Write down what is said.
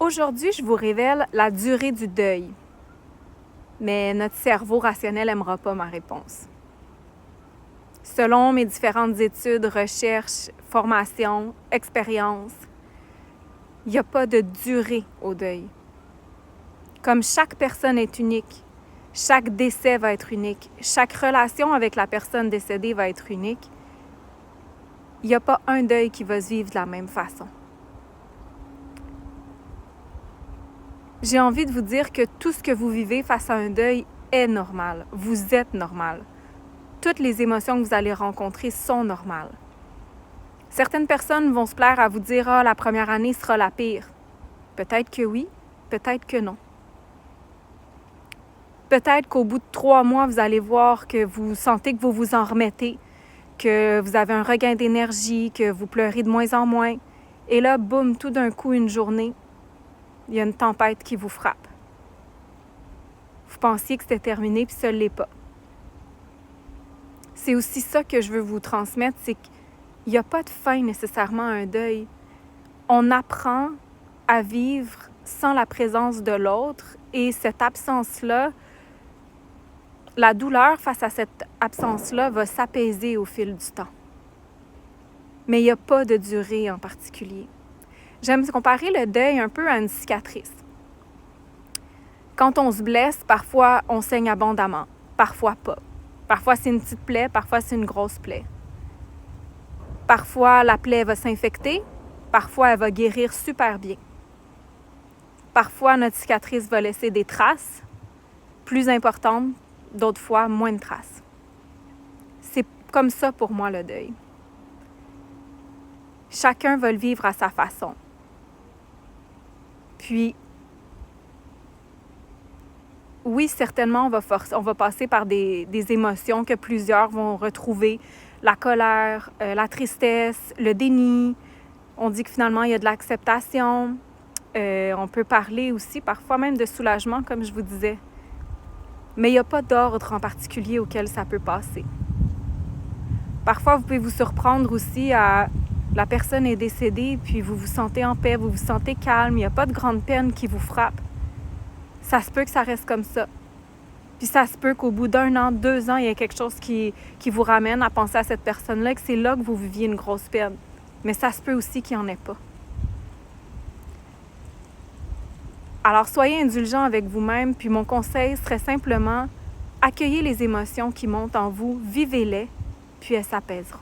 Aujourd'hui, je vous révèle la durée du deuil. Mais notre cerveau rationnel n'aimera pas ma réponse. Selon mes différentes études, recherches, formations, expériences, il n'y a pas de durée au deuil. Comme chaque personne est unique, chaque décès va être unique, chaque relation avec la personne décédée va être unique, il n'y a pas un deuil qui va se vivre de la même façon. J'ai envie de vous dire que tout ce que vous vivez face à un deuil est normal. Vous êtes normal. Toutes les émotions que vous allez rencontrer sont normales. Certaines personnes vont se plaire à vous dire « Ah, la première année sera la pire ». Peut-être que oui, peut-être que non. Peut-être qu'au bout de 3 mois, vous allez voir que vous sentez que vous vous en remettez, que vous avez un regain d'énergie, que vous pleurez de moins en moins. Et là, boum, tout d'un coup, une journée, il y a une tempête qui vous frappe. Vous pensiez que c'était terminé, puis ça ne l'est pas. C'est aussi ça que je veux vous transmettre, c'est qu'il n'y a pas de fin nécessairement à un deuil. On apprend à vivre sans la présence de l'autre et cette absence-là, la douleur face à cette absence-là va s'apaiser au fil du temps. Mais il n'y a pas de durée en particulier. J'aime comparer le deuil un peu à une cicatrice. Quand on se blesse, parfois on saigne abondamment, parfois pas. Parfois c'est une petite plaie, parfois c'est une grosse plaie. Parfois la plaie va s'infecter, parfois elle va guérir super bien. Parfois notre cicatrice va laisser des traces plus importantes, d'autres fois moins de traces. C'est comme ça pour moi le deuil. Chacun va le vivre à sa façon. Puis, oui, certainement, on va passer par des émotions que plusieurs vont retrouver. La colère, la tristesse, le déni. On dit que finalement, il y a de l'acceptation. On peut parler aussi parfois même de soulagement, comme je vous disais. Mais il n'y a pas d'ordre en particulier auquel ça peut passer. Parfois, vous pouvez vous surprendre aussi à la personne est décédée, puis vous vous sentez en paix, vous vous sentez calme, il n'y a pas de grande peine qui vous frappe. Ça se peut que ça reste comme ça. Puis ça se peut qu'au bout d'1 an, 2 ans, il y ait quelque chose qui vous ramène à penser à cette personne-là, que c'est là que vous viviez une grosse peine. Mais ça se peut aussi qu'il n'y en ait pas. Alors, soyez indulgents avec vous-même, puis mon conseil serait simplement accueillez les émotions qui montent en vous, vivez-les, puis elles s'apaiseront.